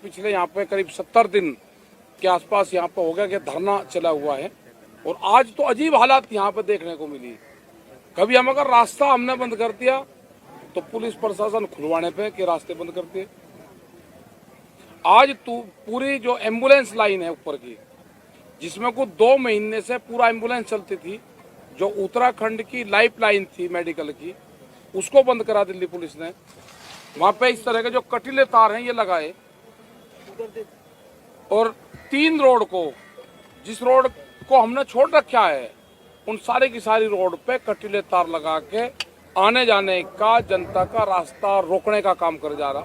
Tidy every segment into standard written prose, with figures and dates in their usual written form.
पिछले यहाँ पे करीब 70 दिन के आसपास यहाँ पे हो गया कि धरना चला हुआ है। और आज तो अजीब हालात यहाँ पे देखने को मिली। कभी हम अगर रास्ता हमने बंद कर दिया तो पुलिस प्रशासन खुलवाने पे कि रास्ते बंद कर दिए। आज तो पूरी जो एम्बुलेंस लाइन है ऊपर की, जिसमें को 2 महीने से पूरा एम्बुलेंस चलती थी, जो उत्तराखंड की लाइफ लाइन थी मेडिकल की, उसको बंद करा दिल्ली पुलिस ने। वहां पे इस तरह के जो कटीले तार हैं ये लगाए, और 3 रोड को, जिस रोड को हमने छोड़ रखा है, उन सारी की सारी रोड पे कटीले तार लगा के आने जाने का, जनता का रास्ता रोकने का काम कर जा रहा।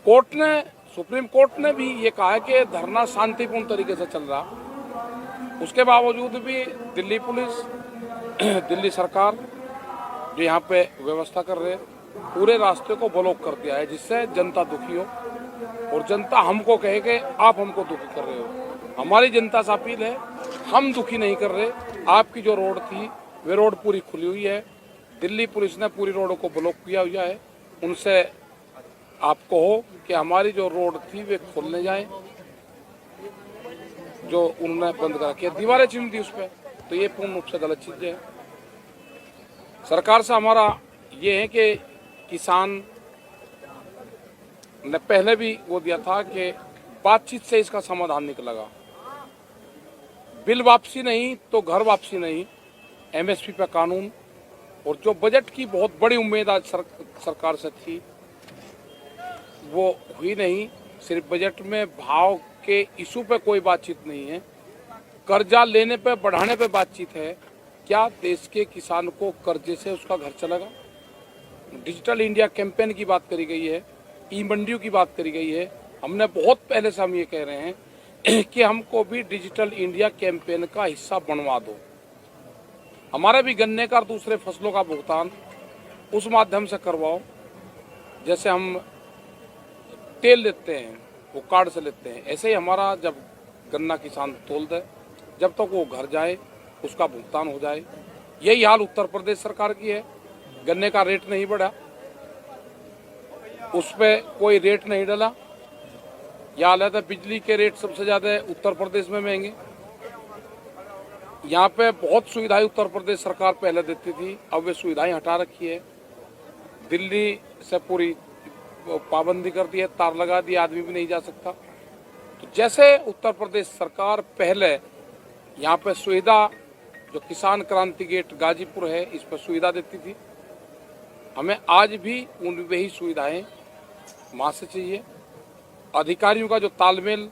कोर्ट ने, सुप्रीम कोर्ट ने भी ये कहा है कि धरना शांतिपूर्ण तरीके से चल रहा। उसके बावजूद भी दिल्ली पुलिस, दिल्ली सरकार जो यहाँ पे व्यवस्था कर रहे हैं, पूरे रास्ते को ब्लॉक कर दिया है, जिससे जनता दुखी हो और जनता हमको कहे कि आप हमको दुखी कर रहे हो। हमारी जनता से अपील है, हम दुखी नहीं कर रहे। आपकी जो रोड थी वे रोड पूरी खुली हुई है। दिल्ली पुलिस ने पूरी रोडों को ब्लॉक किया हुआ है। उनसे आप कहो कि हमारी जो रोड थी वे खोलने जाए, जो उन्होंने बंद कर रखी, दीवारें चिन्ह दी उस पर, तो ये पूर्ण रूप से गलत चीज है। सरकार से हमारा ये है कि किसान ने पहले भी वो दिया था कि बातचीत से इसका समाधान निकलेगा। बिल वापसी नहीं तो घर वापसी नहीं, एमएसपी पे कानून। और जो बजट की बहुत बड़ी उम्मीद आज सरकार से थी वो हुई नहीं। सिर्फ बजट में भाव के इशू पे कोई बातचीत नहीं है, कर्जा लेने पे, बढ़ाने पे बातचीत है। क्या देश के किसान को कर्जे से उसका घर चलेगा? डिजिटल इंडिया कैंपेन की बात करी गई है, ई मंडियों की बात करी गई है। हमने बहुत पहले से हम ये कह रहे हैं कि हमको भी डिजिटल इंडिया कैंपेन का हिस्सा बनवा दो। हमारा भी गन्ने का और दूसरे फसलों का भुगतान उस माध्यम से करवाओ, जैसे हम तेल लेते हैं वो कार्ड से लेते हैं, ऐसे ही हमारा जब गन्ना किसान तोल दे, जब तक वो घर जाए उसका भुगतान हो जाए। यही हाल उत्तर प्रदेश सरकार की है। गन्ने का रेट नहीं बढ़ा, उस पर कोई रेट नहीं डाला। यह हाल है, बिजली के रेट सबसे ज्यादा उत्तर प्रदेश में महंगे। यहाँ पे बहुत सुविधाएं उत्तर प्रदेश सरकार पहले देती थी, अब वे सुविधाएं हटा रखी है। दिल्ली से पूरी पाबंदी कर दी है, तार लगा दिया, आदमी भी नहीं जा सकता। तो जैसे उत्तर प्रदेश सरकार पहले यहाँ पे सुविधा, जो किसान क्रांति गेट गाजीपुर है, इस पर सुविधा देती थी, हमें आज भी उन वही सुविधाएं वहाँ से चाहिए। अधिकारियों का जो तालमेल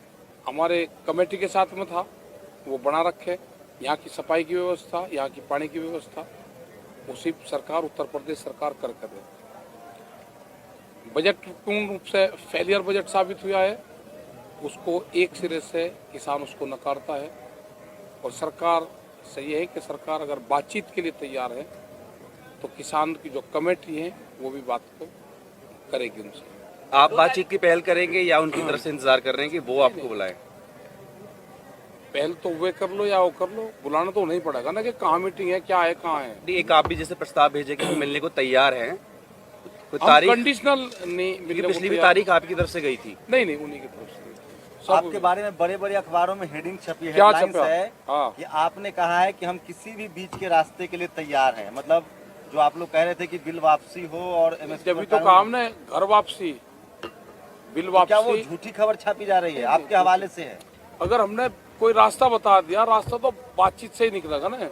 हमारे कमेटी के साथ में था वो बना रखे। यहाँ की सफाई की व्यवस्था, यहाँ की पानी की व्यवस्था, उसी सरकार, उत्तर प्रदेश सरकार कर रही। बजट पूर्ण रूप से फेलियर बजट साबित हुआ है, उसको एक सिरे से किसान उसको नकारता है। और सरकार से ये है कि सरकार अगर बातचीत के लिए तैयार है तो किसान की जो कमेटी है वो भी बात को करेगी उनसे। आप बातचीत की पहल करेंगे या उनकी तरफ से इंतजार कर रहे हैं कि वो आपको बुलाए? पहल तो वे कर लो या वो कर लो, बुलाना तो नहीं पड़ेगा ना कि कहाँ मीटिंग है, क्या है, कहाँ है। एक आप भी जैसे प्रस्ताव भेजे कि मिलने को तैयार हैं, कोई तारीख कंडीशनल नहीं, पिछली भी तारीख आपकी तरफ से गई थी? नहीं, उन्हीं की तरफ से। आपके बारे में बड़े बड़े अखबारों में हेडिंग छपी है, क्या हेडलाइंस है हाँ। कि आपने कहा है कि हम किसी भी बीच के रास्ते के लिए तैयार हैं। मतलब जो आप लोग कह रहे थे कि बिल वापसी हो और एमएसपी, जब भी तो काम ने घर वापसी, बिल वापसी, क्या वो झूठी खबर छापी जा रही है? आपके हवाले से है। अगर हमने कोई रास्ता बता दिया, रास्ता तो बातचीत से ही निकलेगा ना,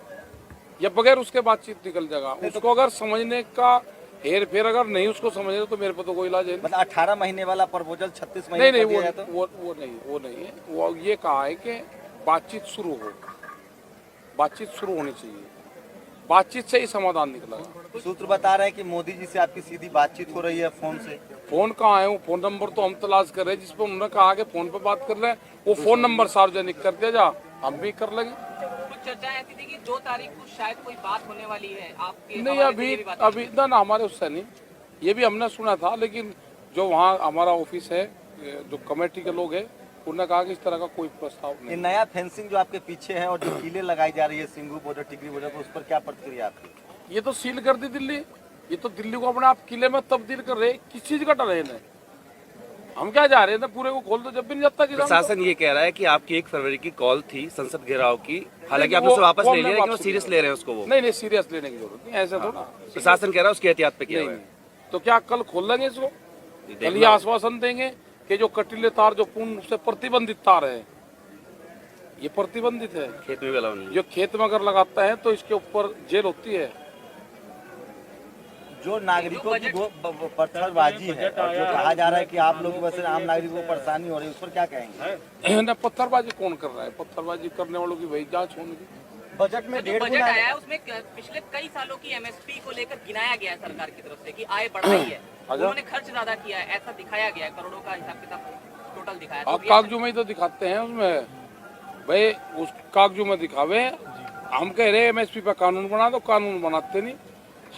या बगैर उसके बातचीत निकल जाएगा। उसको अगर समझने का हेर फेर अगर नहीं उसको समझे तो मेरे पे तो कोई इलाज है। मतलब 18 महीने वाला प्रपोजल 36 महीने नहीं, वो नहीं है। वो ये कहा है कि बातचीत शुरू हो, बातचीत शुरू होनी चाहिए, बातचीत से ही समाधान निकलेगा। सूत्र बता रहे हैं कि मोदी जी से आपकी सीधी बातचीत हो रही है फोन से। फोन कहाँ है? वो फोन नंबर तो हम तलाश कर रहे हैं, जिस पर उन्होंने कहा कि फोन पे बात कर रहे हैं, वो फोन नंबर सार्वजनिक कर दिया जा, हम भी कर लेंगे। कुछ चर्चा ऐसी थी कि 2 तारीख को शायद कोई बात होने वाली है आपके? नहीं, अभी ना हमारे उससे नहीं, ये भी हमने सुना था, लेकिन जो वहाँ हमारा ऑफिस है, जो कमेटी के लोग हैं, उन्होंने कहा कि इस तरह का कोई प्रस्ताव नहीं। ये नया फेंसिंग जो आपके पीछे है और जो कीलें लगाई जा रही है सिंगू बॉर्डर, टिकरी बॉर्डर पर, उस पर क्या प्रतिक्रिया आपकी? ये तो सील कर दी दिल्ली, ये तो दिल्ली को अपने आप किले में तब्दील कर रहे, किस चीज का डर है इन्हें? हम क्या जा रहे थे, पूरे को खोल दो, जब भी नहीं जाता किसान प्रशासन ये कह रहा है कि आपकी 1 फरवरी की कॉल थी संसद घेराव की, हालांकि नहीं, आपने उसे वो- वापस वो ले लिया, हमने लेकिन वो वापस सीरियस ले रहे हैं उसको वो। नहीं सीरियस लेने की जरूरत नहीं, ऐसा थोड़ा। प्रशासन कह रहा है उसकी एहतियात पे किया नहीं हुआ है। नहीं। तो क्या कल खोल लेंगे इसको? ये कल ये देखना- आश्वासन देंगे कि जो कटीले तार, जो पूर्ण रूप से प्रतिबंधित तार है, ये प्रतिबंधित है। खेत में भी अलाउ नहीं है। जो खेत में अगर लगाता है तो इसके ऊपर जेल होती है। जो नागरिकों की पत्थरबाजी है और जो कहा जा रहा है कि आप लोगों की वजह से आम नागरिकों को परेशानी हो रही है, उस पर क्या कहेंगे? ना पत्थरबाजी कौन कर रहा है? पत्थरबाजी करने वालों की वही जांच होने की। बजट में जो 1.5 बजट गुना आया है उसमें पिछले कई सालों की एमएसपी को लेकर गिनाया गया है सरकार की तरफ से कि आय बढ़ाई है, उन्होंने खर्च ज्यादा किया है, ऐसा दिखाया गया है, करोड़ों का हिसाब किताब टोटल दिखाया। आप कागजों में ही तो दिखाते हैं उसमें, भाई उस कागजों में दिखावे। हम कह रहे एमएसपी पे कानून बना दो, कानून बनाते नहीं।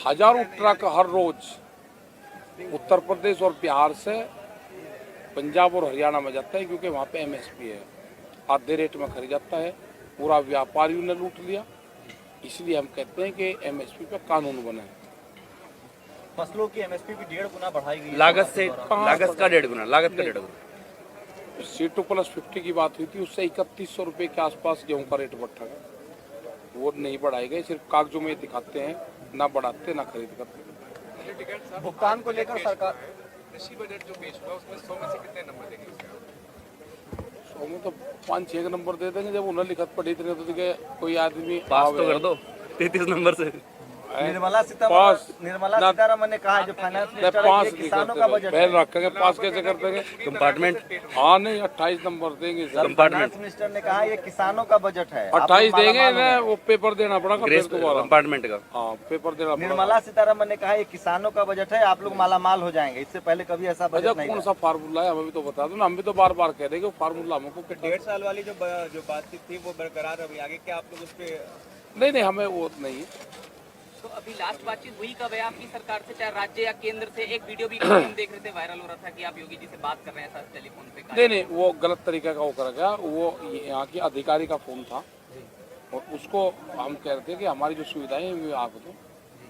हजारों ट्रक हर रोज उत्तर प्रदेश और बिहार से पंजाब और हरियाणा में जाता है, क्योंकि वहाँ पे एमएसपी है, आधे रेट में खरीद जाता है। पूरा व्यापारियों ने लूट लिया। इसलिए हम कहते हैं कि एमएसपी पे कानून बने। फसलों की एमएसपी भी 1.5 गुना बढ़ाई गई है। लागत का 1.5 गुना, लागत का 1.5 गुना। C2+50 की बात हुई थी, उससे 3100 रुपये के आसपास गेहूं का रेट बढ़ा है। वो नहीं बढ़ाए गए, सिर्फ कागजों में दिखाते हैं, ना बढ़ाते ना खरीद करते। भुगतान को लेकर सरकार कृषि बजट जो पेश हुआ उसमें 100 में से कितने नंबर देंगे उसके? 100 में तो 5-6 नंबर दे देंगे। जब उन्हें लिखत पढ़ी इतने तो दिखे कोई आदमी पास तो कर दो 33 नंबर से। निर्मला पास सीतारमन ने कहा है जो फाइनेंस मिनिस्टर है, पास ये नहीं किसानों करते का भाई। बजट पहल है। रखेंगे, पास कैसे कर देंगे? कंपार्टमेंट हाँ नहीं, 28 नंबर देंगे सर। फाइनेंस मिनिस्टर ने कहा ये किसानों का बजट है। आप 28 लोग देंगे मालामाल हो ना, गए। वो पेपर देना पड़ेगा फिर ग्रेस दोबारा। कंपार्टमेंट का। हाँ पेपर देना पड़ेगा। निर्मला सीतारमन ने कहा ये किसानों का बजट है, आप लोग मालामाल हो जाएंगे। इससे पहले कभी ऐसा अच्छा बजट नहीं कौन था। सा फार्मूला है, हमें भी तो बता दो ना। हम भी तो बार बार कह रहे हैं कि वो फार्मूला हमको 1.5 साल वाली जो बातचीत थी वो बरकरार अभी आगे क्या आप लोग उस पे? नहीं हमें वो नहीं है। तो अभी लास्ट बातचीत हुई कब है आपकी सरकार से, चाहे राज्य या केंद्र से? एक वीडियो भी हम देख रहे थे, वायरल हो रहा था कि आप योगी जी से बात कर रहे हैं सर टेलीफोन पे। नहीं वो गलत तरीके का वो कर गया। वो यहाँ की अधिकारी का फोन था और उसको हम कह रहे थे कि हमारी जो सुविधाएं हैं वो आप दो।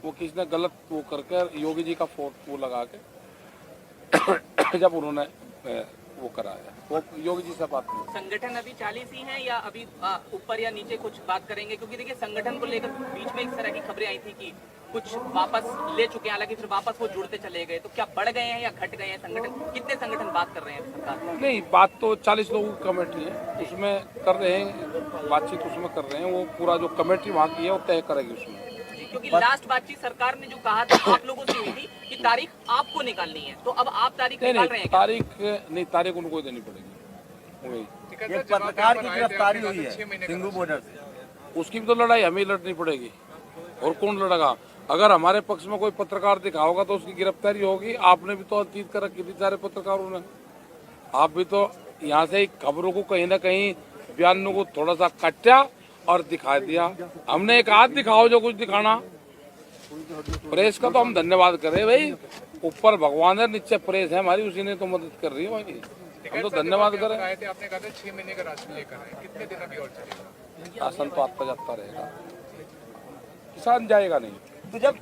वो किसी ने गलत वो करके योगी जी का फोन वो लगा के जब उन्होंने वो कराया, वो योगी जी से बात नहीं। संगठन अभी 40 ही हैं या अभी ऊपर या नीचे कुछ बात करेंगे? क्योंकि देखिए संगठन को लेकर बीच में इस तरह की खबरें आई थी कि कुछ वापस ले चुके हैं, हालांकि फिर वापस वो जुड़ते चले गए। तो क्या बढ़ गए हैं या घट गए हैं संगठन? कितने संगठन बात कर रहे हैं सरकार में? नहीं बात तो 40 लोगों की कमेटी है, उसमें कर रहे हैं बातचीत, उसमें कर रहे हैं। वो पूरा जो कमेटी वहाँ की है वो तय करेगी उसमें। क्योंकि लास्ट बातचीत सरकार ने जो कहा था आप लोगों से हुई थी कि तारीख आपको निकालनी है, तो अब आप तारीख निकाल रहे हैं क्या? तारीख उनको देनी पड़ेगी। वही एक पत्रकार की गिरफ्तारी हुई है सिंगू बॉर्डर से। उसकी भी तो लड़ाई हमें ही लड़नी पड़ेगी, और कौन लड़ेगा? अगर हमारे पक्ष में कोई पत्रकार दिखा होगा तो उसकी गिरफ्तारी होगी। आपने भी तो अतीत कर रखी थी सारे पत्रकारों ने। आप भी तो यहाँ से खबरों को कहीं ना कहीं बयानों को थोड़ा सा काटा और दिखा दिया। हमने एक हाथ दिखाओ जो कुछ दिखाना। प्रेस का तो हम धन्यवाद करें भाई, ऊपर भगवान है नीचे प्रेस है हमारी, उसी ने तो मदद कर रही है भाई, हम तो धन्यवाद करें। आए थे, आपने कहा था 6 महीने का राशन लेकर आए, कितने दिन अभी और चलेगा? राशन तो आता जाता रहेगा, किसान जाएगा नहीं। तो जब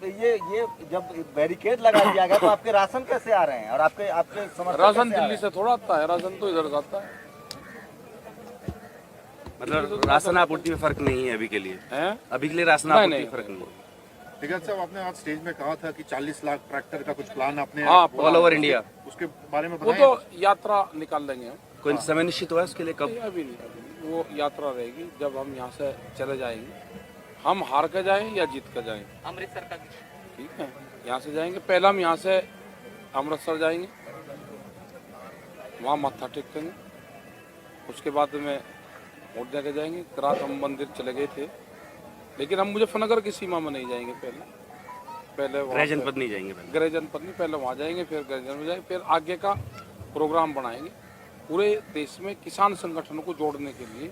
ये जब बैरिकेड लगा दिया गया तो आपके राशन कैसे आ रहे हैं और आपके समर्थक राशन कैसे आ रहे दिल्ली से थोड़ा आता है, राशन तो इधर से आता है। मतलब राशन आपूर्ति में फर्क नहीं है अभी के लिए। हैं? अभी के लिए राशन नहीं, आपूर्ति नहीं। में फर्क नहीं है। टिकैत साहब, आपने आज स्टेज में कहा था कि 40 लाख ट्रैक्टर का कुछ प्लान आपने हाँ, ऑल ओवर इंडिया। उसके बारे में वो बताएं। तो यात्रा निकाल लेंगे हम। कोई समय निश्चित हुआ है उसके लिए कब? नहीं, अभी नहीं। वो यात्रा रहेगी जब हम यहाँ से चले जाएंगे। हम हार के जाएं या जीत के जाएं, अमृतसर का ठीक है। यहाँ से जाएंगे, पहले हम यहाँ से अमृतसर जाएंगे, वहाँ माथा टेकेंगे। उसके बाद में और जगह जाएंगे। रात हम मंदिर चले गए थे, लेकिन हम मुजफ्फरनगर की सीमा में नहीं जाएंगे। पहले वहाँ गृह पे- जनपद नहीं जाएंगे पहले। गृह जनपद नहीं, पहले वहाँ जाएंगे, फिर गृह जनपद जाएंगे, फिर आगे का प्रोग्राम बनाएंगे। पूरे देश में किसान संगठनों को जोड़ने के लिए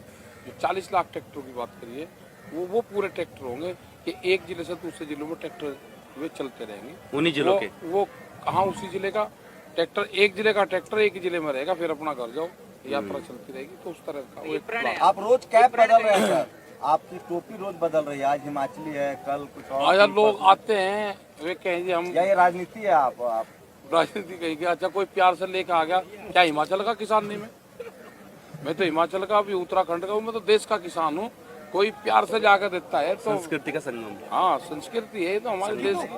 जो 40 लाख ट्रैक्टर की बात करिए, वो पूरे ट्रैक्टर होंगे कि एक जिले से दूसरे जिलों में ट्रैक्टर वे चलते रहेंगे। उन्हीं जिलों के? वो कहाँ, उसी जिले का ट्रैक्टर, एक जिले का ट्रैक्टर एक ही जिले में रहेगा, फिर अपना घर जाओ, यात्रा चलती रहेगी। तो उस तरह का वो एक प्रण है। आप रोज कैब बदल रहे हैं सर, आपकी टोपी रोज बदल रही है। आज हिमाचली है, कल कुछ और। आया लोग आते हैं, वे कहेंगे हम या ये राजनीति है? आप राजनीति कहेगी। अच्छा कोई प्यार से लेके आ गया, क्या हिमाचल का किसान नहीं मैं तो हिमाचल का भी, उत्तराखंड का हूँ, मैं तो देश का किसान हूँ। कोई प्यार से जाकर देता है तो संस्कृति का संगम। हाँ, संस्कृति है तो हमारे देश की।